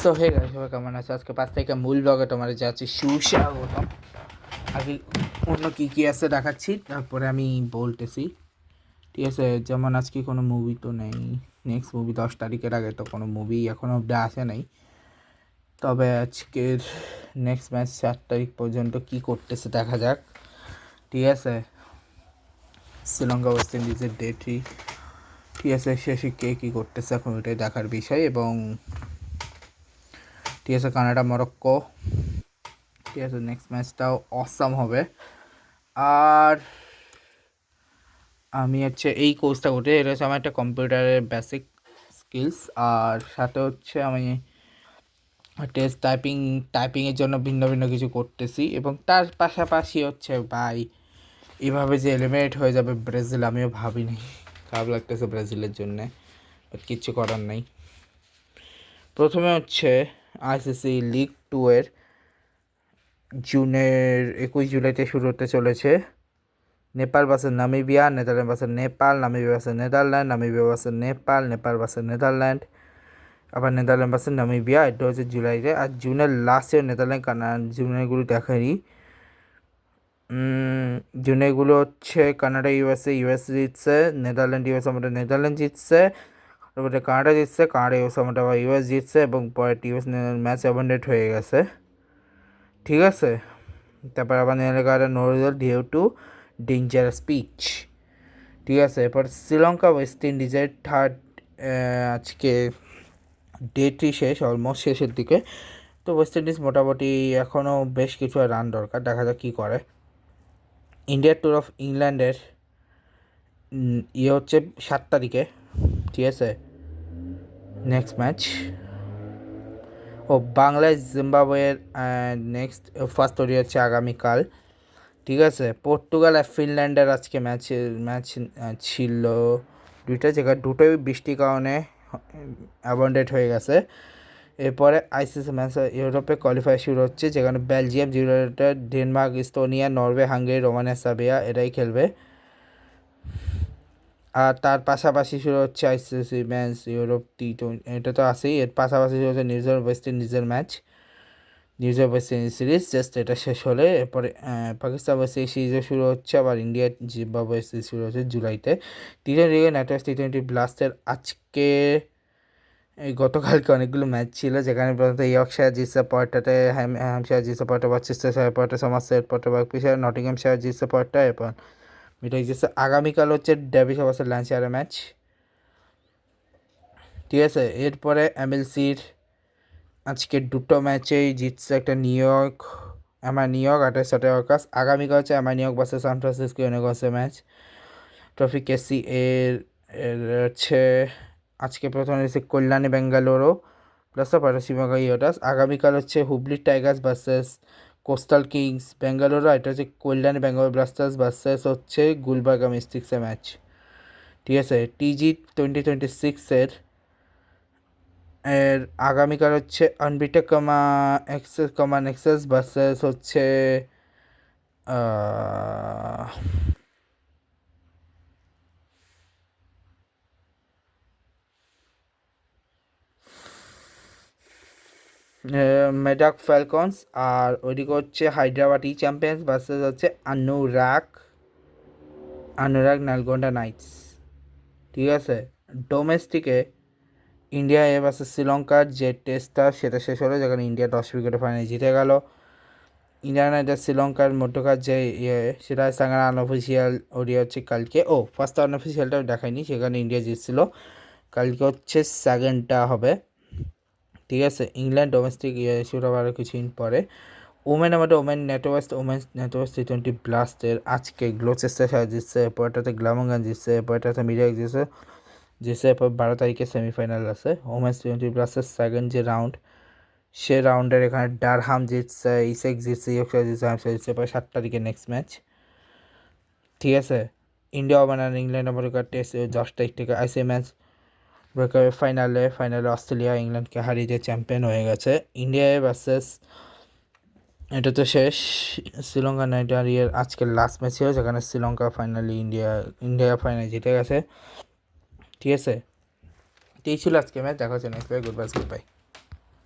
So hey guys, সবাই কেমন আছো? আজকে 5 তারিখে মূল ব্লগে তোমার যাচ্ছি সুস্বাগতম। আগে অন্য কী কী আছে দেখাচ্ছি, তারপরে আমি বলতেছি। ঠিক আছে, যেমন আজকে কোনো মুভি তো নেই। নেক্সট মুভি 10 তারিখের আগে তো কোনো মুভি এখনও অব্দি আসে নাই। তবে আজকের নেক্সট ম্যাচ 4 তারিখ পর্যন্ত কী করতেছে দেখা যাক। ঠিক আছে, শ্রীলঙ্কা ওয়েস্ট ইন্ডিজের ডে 3। ঠিক আছে, শেষে কে কী করতেছে এখন ওইটাই দেখার বিষয়। এবং ঠিক আছে, কানাডা মরক্কো। ঠিক আছে, নেক্সট ম্যাচটাও অসাম হবে। আর আমি হচ্ছে এই কোর্সটা করতে, এটা হচ্ছে আমার একটা কম্পিউটারের বেসিক স্কিলস। আর সাথে হচ্ছে আমি টেস্ট টাইপিংয়ের জন্য ভিন্ন ভিন্ন কিছু করতেছি। এবং তার পাশাপাশি হচ্ছে ভাই, এভাবে যে এলিমিনেট হয়ে যাবে ব্রাজিল, আমিও ভাবিনি। খারাপ লাগতেছে ব্রাজিলের জন্যে, বাট কিচ্ছু করার নেই। প্রথমে হচ্ছে আইসিসি লিগ 2 জুনের 21 জুলাইতে শুরু হতে চলেছে। Nepal versus Namibia, Netherland versus Nepal, Namibia versus Netherland, Namibia versus Nepal, Nepal versus Netherland, আবার নেদারল্যান্ড ভার্সেস নামিবিয়া। এটা হচ্ছে জুলাইতে। আর জুনের লাস্টে নেদারল্যান্ড জুনেরগুলো দেখারি। জুনেরগুলো হচ্ছে কানাডা ইউএসএ জিতছে, নেদারল্যান্ড ইউএস আমাদের নেদারল্যান্ড জিতছে, তারপরে কানাডা জিতছে, কানাডা ইউএস আমাদের আবার ইউএস জিতছে, এবং পরে ইউএস ম্যাচ অ্যাবন্ডেড হয়ে গেছে। ঠিক আছে, তারপর আবার Netherland no result due to dangerous pitch. ঠিক আছে, এরপর শ্রীলঙ্কা ওয়েস্ট ইন্ডিজের থার্ড, আজকে ডে 3 শেষ, অলমোস্ট শেষের দিকে। তো ওয়েস্ট ইন্ডিজ মোটামুটি এখনও বেশ কিছু রান দরকার, দেখা যাক কী করে। ইন্ডিয়া ট্যুর অফ ইংল্যান্ডের হচ্ছে 7 তারিখে। ঠিক আছে, নেক্সট ম্যাচ। ও বাংলাদেশ জিম্বাবুয়ের নেক্সট ফার্স্ট ওডি হচ্ছে আগামীকাল। ঠিক আছে, পর্তুগাল আর ফিনল্যান্ডের আজকে ম্যাচ ছিল দুইটা জায়গায়, দুটোই বৃষ্টির কারণে অ্যাবন্ডেড হয়ে গেছে। এরপরে আইসিসি ম্যাচ ইউরোপে কোয়ালিফাই শুরু হচ্ছে, যেখানে Belgium, Gibraltar, Denmark, Estonia, Norway, Hungary, Romania, Serbia এরাই খেলবে। আর তার পাশাপাশি শুরু হচ্ছে আইসিসি ম্যাচ ইউরোপ T20, এটা তো আছেই। এর পাশাপাশি শুরু হচ্ছে নিউজিল্যান্ড ওয়েস্ট ইন্ডিজের match, New Zealand West Indies series. Just এটা শেষ হলে এরপরে পাকিস্তান ওয়েস্ট ইন্ডিজ সিরিজও শুরু হচ্ছে, আবার ইন্ডিয়া জিম্বাবুয়ে সিরিজ শুরু হচ্ছে জুলাইতে। T20 ন্যাটোস T20 ব্লাস্টের আজকে গতকালকে অনেকগুলো ম্যাচ ছিল, যেখানে প্রথমত ইয়র্কশায়ার জিতছে, পরেরটাতে হ্যাম্পশায়ার জিতছে, পরেরটা ওয়ারচেস্টারশায়ার, পরেরটা সমারসেট, পরেরটা বার্কশায়ার, নটিংহ্যামশায়ার জিতছে পরেরটা, এরপর মিডল জিতছে। আগামীকাল হচ্ছে ডেভিস ভার্সেস ল্যাঙ্কাশায়ারের ম্যাচ। ঠিক আছে, এরপরে এমএলসির আজকে দুটো ম্যাচেই জিতছে, একটা নিউ ইয়র্ক 28 অগাস্ট। আগামীকাল হচ্ছে New York versus San Francisco ইউনিভার্সের ম্যাচ, ট্রফি কেসি এর হচ্ছে আজকে প্রথমে হচ্ছে কল্যাণী বেঙ্গালুরু প্লাস পশ্চিমবঙ্গ ইয়োটাস। আগামীকাল হচ্ছে Hubli Tigers versus Coastal Kings Bengaluru, এটা হচ্ছে কল্যাণী বেঙ্গালুরু ব্লাস্টার্স ভার্সেস হচ্ছে গুলবার্গা মিস্টিক্সের ম্যাচ। ঠিক আছে, টিজি 2026 এর আগামীকাল হচ্ছে আনবিটেক এক্সেস ভার্সেস হচ্ছে মেডাক ফ্যালকনস। আর ওইদিকে হচ্ছে হায়দ্রাবাদ চ্যাম্পিয়ন্স ভার্সেস হচ্ছে অনুরাগ নালগোন্ডা নাইটস। ঠিক আছে, ডোমেস্টিকে ইন্ডিয়া ভার্সেস শ্রীলঙ্কার যে টেস্টটা সেটা শেষ হলো, যেখানে ইন্ডিয়া 10 উইকেটে ফাইনালে জিতে গেল। ইন্ডিয়া নাইটার শ্রীলঙ্কার মধ্যকার যে সেটা সাঙ্গার আনঅফিসিয়াল ওডিয়া হচ্ছে কালকে। ফার্স্ট আনঅফিসিয়ালটা দেখায়নি, সেখানে ইন্ডিয়া জিতছিল। কালকে হচ্ছে সেকেন্ডটা হবে। ঠিক আছে, ইংল্যান্ড ডোমেস্টিক শুরু হওয়ার কিছুদিন পরে। ওমেন নেটওয়েস্ট T20 ব্লাস্টের আজকে গ্লোচেস্টারশায়ার জিতছে, এরপরটাতে গ্ল্যামঙ্গান জিতছে, এরপরটাতে মিডিয়া জিতছে, এরপর 12 তারিখে সেমিফাইনাল আছে। ওমেন্স T20 ব্লাস্টের সেকেন্ড যে রাউন্ড, সে রাউন্ডের এখানে ডারহাম জিতছে, ইসেক জিতছে, ইয়র্কশায়ার জিতছে, হ্যাম্পশায়ার জিতছে। পরে 7 তারিখে নেক্সট ম্যাচ। ঠিক আছে, ইন্ডিয়া ওমেন আর ইংল্যান্ড আমেরিকার টেস্ট 10 তারিখ থেকে আইসিসি ম্যাচ। ফাইনালে অস্ট্রেলিয়া ইংল্যান্ডকে হারিয়ে যে চ্যাম্পিয়ন হয়ে গেছে। ইন্ডিয়া ভার্সেস, এটা তো শেষ। শ্রীলঙ্কা নাইট রাইডার্সের আজকের লাস্ট ম্যাচ ছিল, যেখানে শ্রীলঙ্কা ফাইনালি ইন্ডিয়া ফাইনাল জিতে গেছে। ঠিক আছে, এই ছিল আজকে ম্যাচ। দেখা হচ্ছে নেক্সট বাই। Good bye.